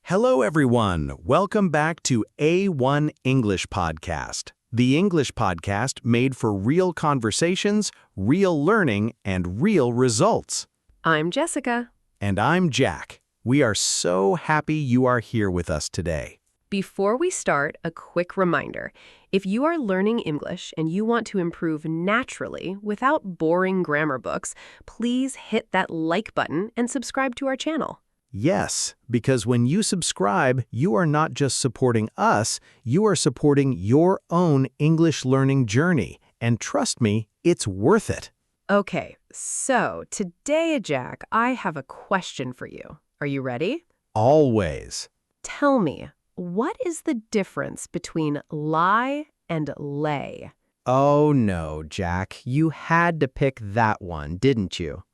Hello, everyone. Welcome back to A1 English Podcast, the English podcast made for real conversations, real learning, and real results. I'm Jessica. And I'm Jack. We are so happy you are here with us today. Before we start, a quick reminder. If you are learning English and you want to improve naturally without boring grammar books, please hit that like button and subscribe to our channel. Yes, because when you subscribe, you are not just supporting us, you are supporting your own English learning journey. And trust me, it's worth it. Okay, so today, Jack, I have a question for you. Are you ready? Always. Tell me, what is the difference between lie and lay? Oh no, Jack, you had to pick that one, didn't you?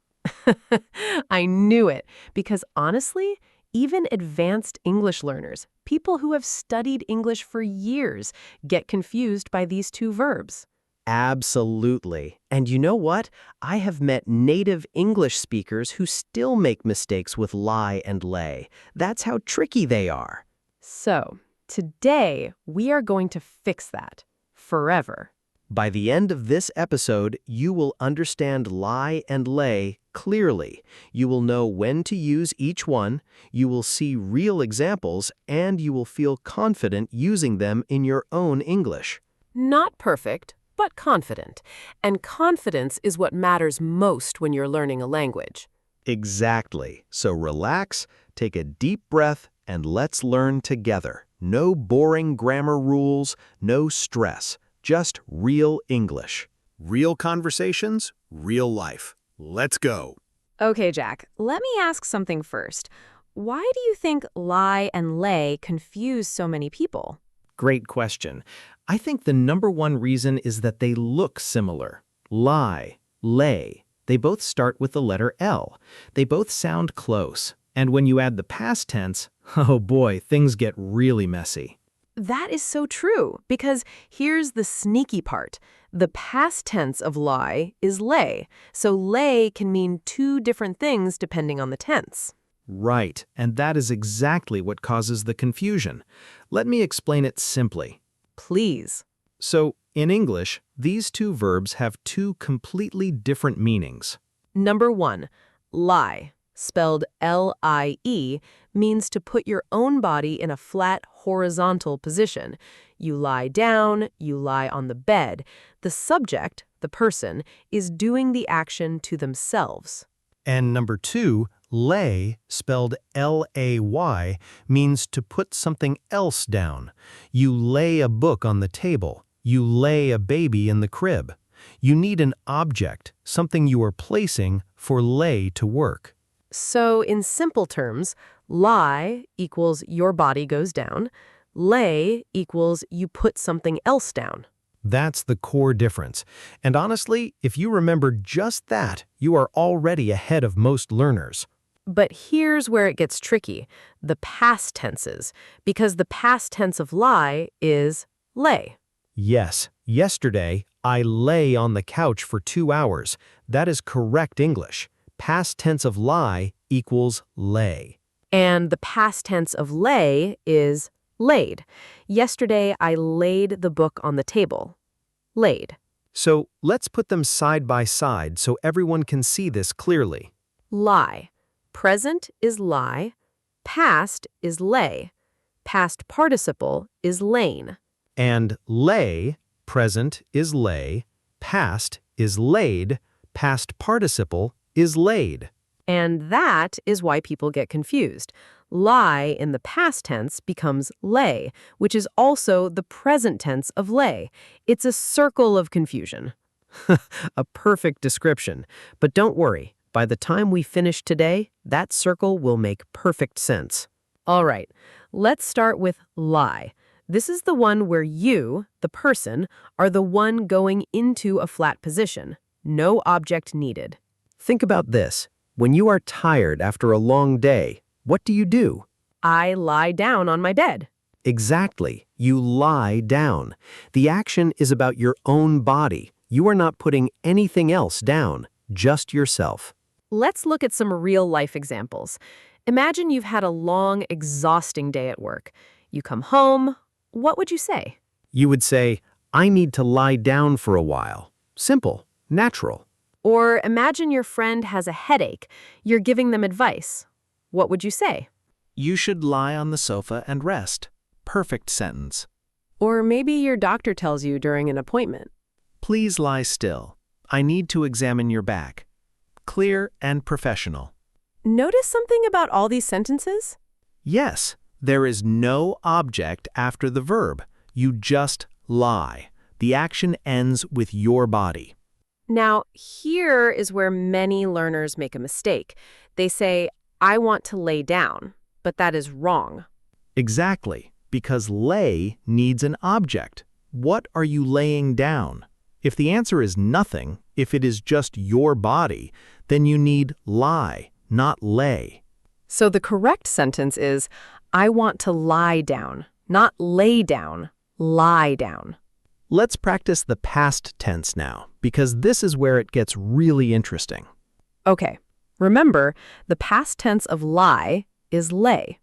I knew it, because honestly, even advanced English learners, people who have studied English for years, get confused by these two verbs. Absolutely. And you know what? I have met native English speakers who still make mistakes with lie and lay. That's how tricky they are. So, today, we are going to fix that. Forever. By the end of this episode, you will understand lie and lay clearly. You will know when to use each one, you will see real examples, and you will feel confident using them in your own English. Not perfect, but confident. And confidence is what matters most when you're learning a language. Exactly. So relax, take a deep breath, and let's learn together. No boring grammar rules, no stress. Just real English. Real conversations, real life. Let's go. Okay, Jack, let me ask something first. Why do you think lie and lay confuse so many people? Great question. I think the number one reason is that they look similar. Lie, lay, they both start with the letter L. They both sound close. And when you add the past tense, oh boy, things get really messy. That is so true, because here's the sneaky part. The past tense of lie is lay, so lay can mean two different things depending on the tense. Right, and that is exactly what causes the confusion. Let me explain it simply. Please. So, in English, these two verbs have two completely different meanings. Number one, lie, spelled L-I-E, means to put your own body in a flat, horizontal position. You lie down, you lie on the bed. The subject, the person, is doing the action to themselves. And number two, lay, spelled L-A-Y, means to put something else down. You lay a book on the table. You lay a baby in the crib. You need an object, something you are placing, for lay to work. So, in simple terms, lie equals your body goes down. Lay equals you put something else down. That's the core difference. And honestly, if you remember just that, you are already ahead of most learners. But here's where it gets tricky, the past tenses, because the past tense of lie is lay. Yes, yesterday, I lay on the couch for 2 hours. That is correct English. Past tense of lie equals lay. And the past tense of lay is laid. Yesterday, I laid the book on the table. Laid. So let's put them side by side so everyone can see this clearly. Lie. Present is lie. Past is lay. Past participle is lain. And lay, present is lay, past is laid, past participle is laid. And that is why people get confused. Lie in the past tense becomes lay, which is also the present tense of lay. It's a circle of confusion. A perfect description. But don't worry, by the time we finish today, that circle will make perfect sense. All right, let's start with lie. This is the one where you, the person, are the one going into a flat position. No object needed. Think about this. When you are tired after a long day, what do? I lie down on my bed. Exactly. You lie down. The action is about your own body. You are not putting anything else down, just yourself. Let's look at some real-life examples. Imagine you've had a long, exhausting day at work. You come home, what would you say? You would say, I need to lie down for a while. Simple, natural. Or imagine your friend has a headache. You're giving them advice. What would you say? You should lie on the sofa and rest. Perfect sentence. Or maybe your doctor tells you during an appointment. Please lie still. I need to examine your back. Clear and professional. Notice something about all these sentences? Yes, there is no object after the verb. You just lie. The action ends with your body. Now, here is where many learners make a mistake. They say, I want to lay down, but that is wrong. Exactly, because lay needs an object. What are you laying down? If the answer is nothing, if it is just your body, then you need lie, not lay. So the correct sentence is, I want to lie down, not lay down, lie down. Let's practice the past tense now, because this is where it gets really interesting. Okay, remember, the past tense of lie is lay.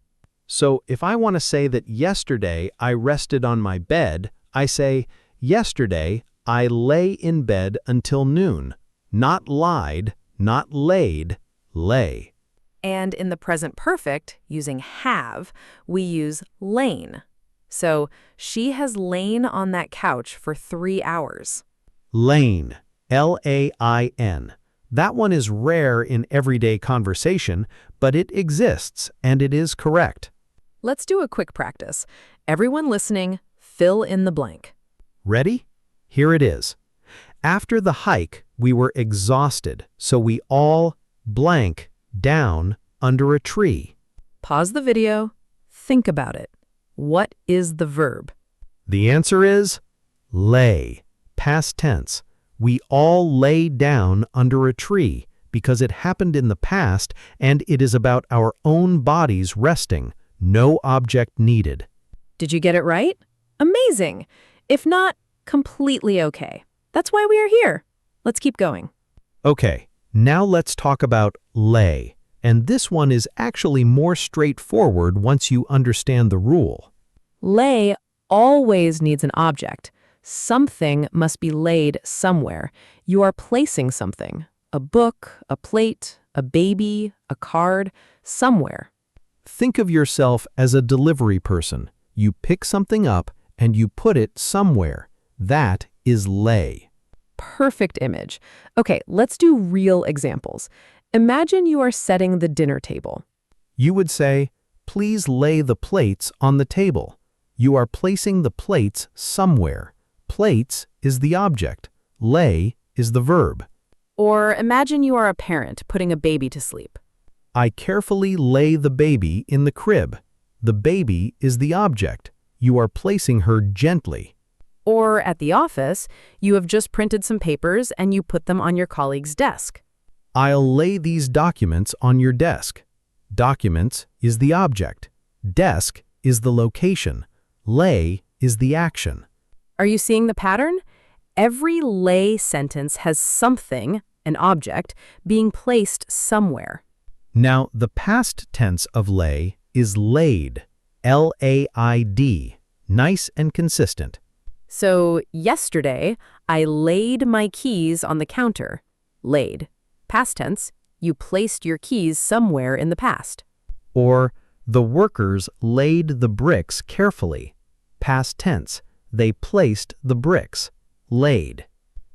So if I want to say that yesterday I rested on my bed, I say, yesterday I lay in bed until noon. Not lied, not laid, lay. And in the present perfect, using have, we use lain. So, she has lain on that couch for 3 hours. Lain, L-A-I-N. That one is rare in everyday conversation, but it exists, and it is correct. Let's do a quick practice. Everyone listening, fill in the blank. Ready? Here it is. After the hike, we were exhausted, so we all blank down under a tree. Pause the video. Think about it. What is the verb? The answer is lay, past tense. We all lay down under a tree because it happened in the past and it is about our own bodies resting, no object needed. Did you get it right? Amazing! If not, completely okay. That's why we are here. Let's keep going. Okay, now let's talk about lay. And this one is actually more straightforward once you understand the rule. Lay always needs an object. Something must be laid somewhere. You are placing something. A book, a plate, a baby, a card, somewhere. Think of yourself as a delivery person. You pick something up and you put it somewhere. That is lay. Perfect image. Okay, let's do real examples. Imagine you are setting the dinner table. You would say, please lay the plates on the table. You are placing the plates somewhere. Plates is the object. Lay is the verb. Or imagine you are a parent putting a baby to sleep. I carefully lay the baby in the crib. The baby is the object. You are placing her gently. Or at the office, you have just printed some papers and you put them on your colleague's desk. I'll lay these documents on your desk. Documents is the object. Desk is the location. Lay is the action. Are you seeing the pattern? Every lay sentence has something, an object, being placed somewhere. Now, the past tense of lay is laid, L-A-I-D, nice and consistent. So, yesterday, I laid my keys on the counter. Laid. Past tense, you placed your keys somewhere in the past. Or, the workers laid the bricks carefully. Past tense, they placed the bricks. Laid.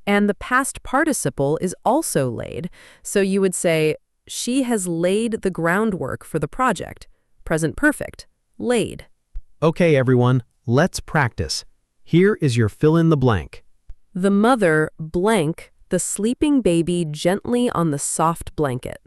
And the past participle is also laid, so you would say, she has laid the groundwork for the project. Present perfect. Laid. Okay, everyone, let's practice. Here is your fill in the blank. The mother blank the sleeping baby gently on the soft blanket.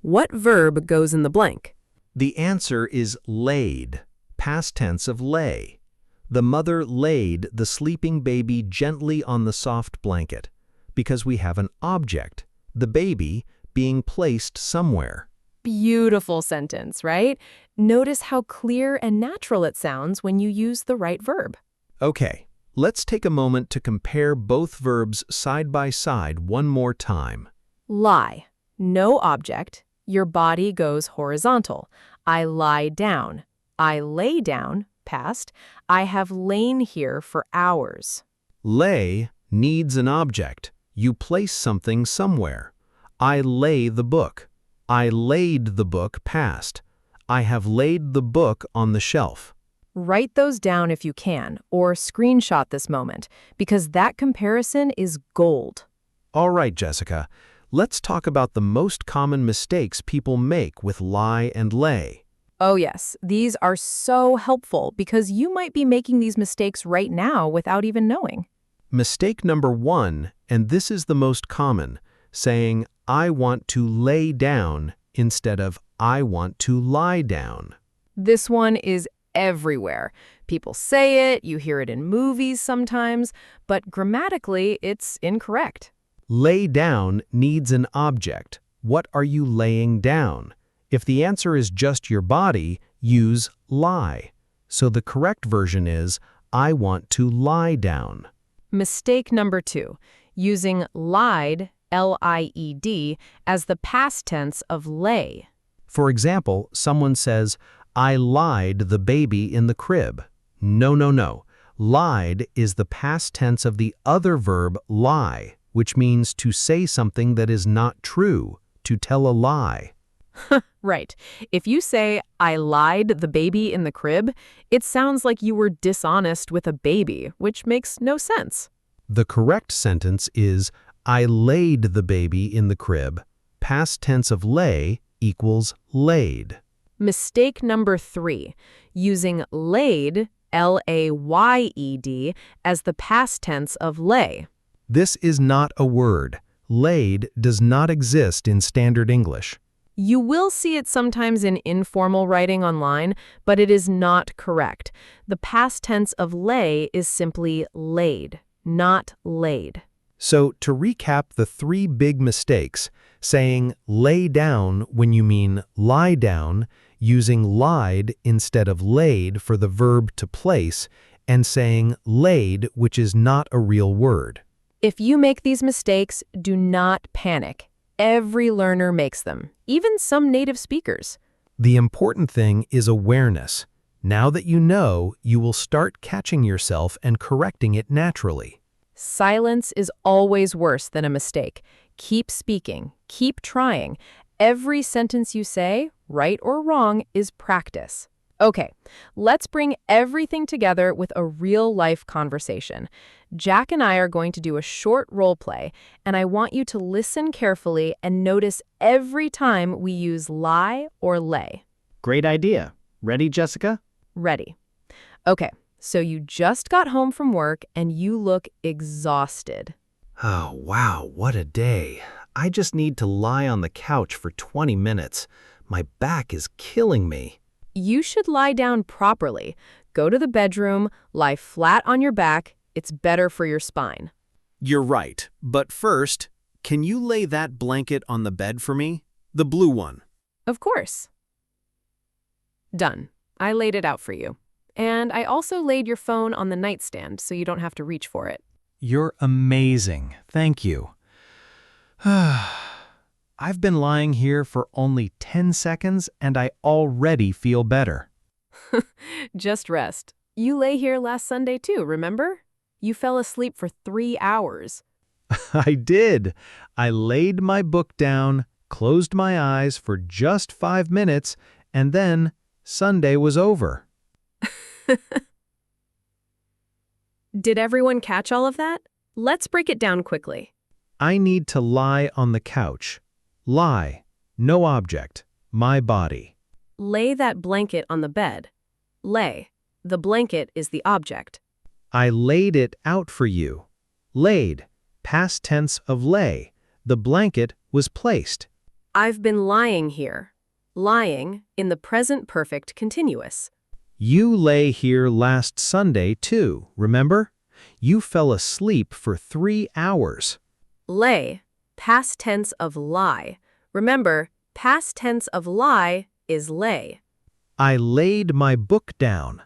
What verb goes in the blank? The answer is laid, past tense of lay. The mother laid the sleeping baby gently on the soft blanket because we have an object, the baby, being placed somewhere. Beautiful sentence, right? Notice how clear and natural it sounds when you use the right verb. Okay, let's take a moment to compare both verbs side by side one more time. Lie, no object, Your body goes horizontal. I lie down. I lay down, past. I have lain here for hours. Lay needs an object. You place something somewhere. I lay the book. I laid the book, past. I have laid the book on the shelf. Write those down if you can, or screenshot this moment, because that comparison is gold. All right, Jessica. Let's talk about the most common mistakes people make with lie and lay. Oh yes, these are so helpful because you might be making these mistakes right now without even knowing. Mistake number 1, and this is the most common, saying, I want to lay down instead of I want to lie down. This one is everywhere. People say it, you hear it in movies sometimes, but grammatically it's incorrect. Lay down needs an object. What are you laying down? If the answer is just your body, use lie. So the correct version is, I want to lie down. Mistake number 2, using lied, L-I-E-D, as the past tense of lay. For example, someone says, I lied the baby in the crib. No, no, no. Lied is the past tense of the other verb lie, which means to say something that is not true, to tell a lie. Right. If you say, I lied the baby in the crib, it sounds like you were dishonest with a baby, which makes no sense. The correct sentence is, I laid the baby in the crib. Past tense of lay equals laid. Mistake number 3, using laid, L-A-Y-E-D, as the past tense of lay. This is not a word. Laid does not exist in standard English. You will see it sometimes in informal writing online, but it is not correct. The past tense of lay is simply laid, not laid. So, to recap the 3 big mistakes, saying lay down when you mean lie down, using lied instead of laid for the verb to place, and saying laid, which is not a real word. If you make these mistakes, do not panic. Every learner makes them, even some native speakers. The important thing is awareness. Now that you know, you will start catching yourself and correcting it naturally. Silence is always worse than a mistake. Keep speaking, keep trying. Every sentence you say, right or wrong, is practice. Okay, let's bring everything together with a real-life conversation. Jack and I are going to do a short role play, and I want you to listen carefully and notice every time we use lie or lay. Great idea. Ready, Jessica? Ready. Okay, so you just got home from work and you look exhausted. Oh, wow, what a day. I just need to lie on the couch for 20 minutes. My back is killing me. You should lie down properly. Go to the bedroom, lie flat on your back. It's better for your spine. You're right, but first, can you lay that blanket on the bed for me? The blue one. Of course. Done. I laid it out for you. And I also laid your phone on the nightstand so you don't have to reach for it. You're amazing. Thank you. I've been lying here for only 10 seconds and I already feel better. Just rest. You lay here last Sunday too, remember? You fell asleep for 3 hours. I did. I laid my book down, closed my eyes for just 5 minutes, and then Sunday was over. Did everyone catch all of that? Let's break it down quickly. I need to lie on the couch. Lie. No object. My body. Lay that blanket on the bed. Lay. The blanket is the object. I laid it out for you. Laid. Past tense of lay. The blanket was placed. I've been lying here. Lying in the present perfect continuous. You lay here last Sunday too, remember? You fell asleep for 3 hours. Lay. Past tense of lie. Remember, past tense of lie is lay. I laid my book down.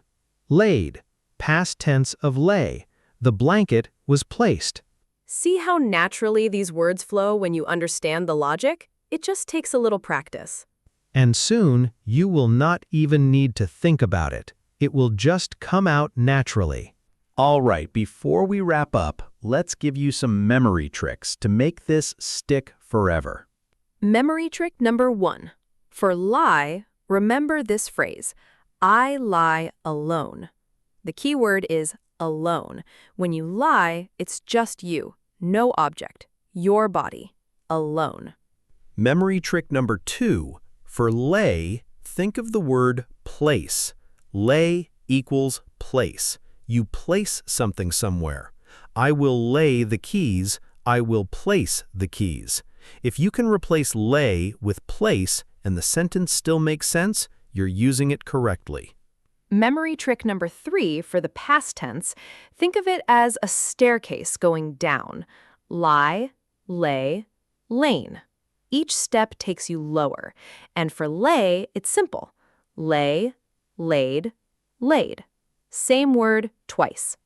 Laid. Past tense of lay. The blanket was placed. See how naturally these words flow when you understand the logic? It just takes a little practice. And soon, you will not even need to think about it. It will just come out naturally. All right, before we wrap up, let's give you some memory tricks to make this stick forever. Memory trick number 1. For lie, remember this phrase, I lie alone. The key word is alone. When you lie, it's just you, no object, your body, alone. Memory trick number 2. For lay, think of the word place. Lay equals place. You place something somewhere. I will lay the keys. I will place the keys. If you can replace lay with place and the sentence still makes sense, you're using it correctly. Memory trick number 3 for the past tense, think of it as a staircase going down. Lie, lay, lane. Each step takes you lower. And for lay, it's simple. Lay, laid, laid. Same word twice.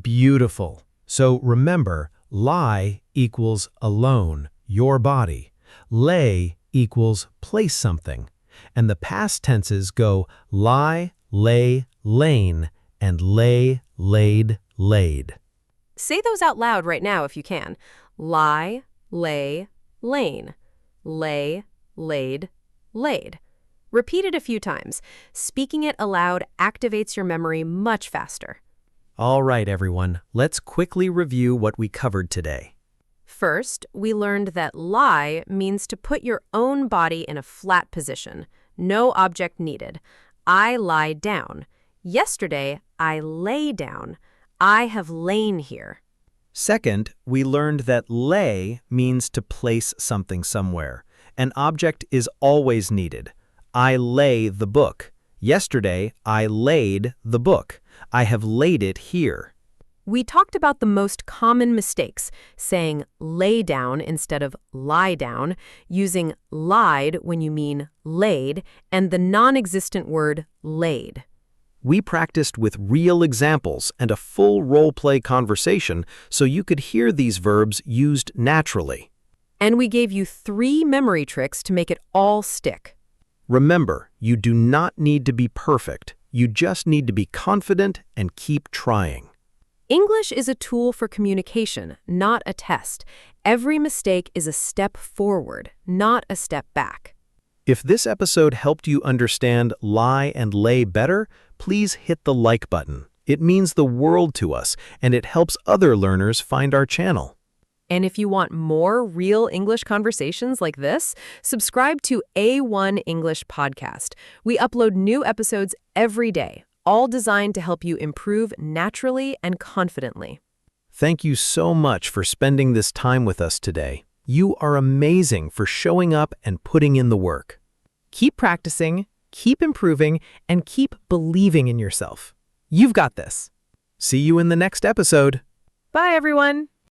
Beautiful. So remember, lie equals alone, your body. Lay equals place something. And the past tenses go lie, lay, lane, and lay, laid, laid. Say those out loud right now if you can. Lie, lay, lane. Lay, laid, laid. Repeat it a few times. Speaking it aloud activates your memory much faster. All right, everyone. Let's quickly review what we covered today. First, we learned that lie means to put your own body in a flat position. No object needed. I lie down. Yesterday, I lay down. I have lain here. Second, we learned that lay means to place something somewhere. An object is always needed. I lay the book. Yesterday, I laid the book. I have laid it here. We talked about the most common mistakes, saying lay down instead of lie down, using lied when you mean laid, and the non-existent word laid. We practiced with real examples and a full role-play conversation so you could hear these verbs used naturally. And we gave you 3 memory tricks to make it all stick. Remember, you do not need to be perfect. You just need to be confident and keep trying. English is a tool for communication, not a test. Every mistake is a step forward, not a step back. If this episode helped you understand lie and lay better, please hit the like button. It means the world to us, and it helps other learners find our channel. And if you want more real English conversations like this, subscribe to A1 English Podcast. We upload new episodes every day, all designed to help you improve naturally and confidently. Thank you so much for spending this time with us today. You are amazing for showing up and putting in the work. Keep practicing, keep improving, and keep believing in yourself. You've got this. See you in the next episode. Bye, everyone.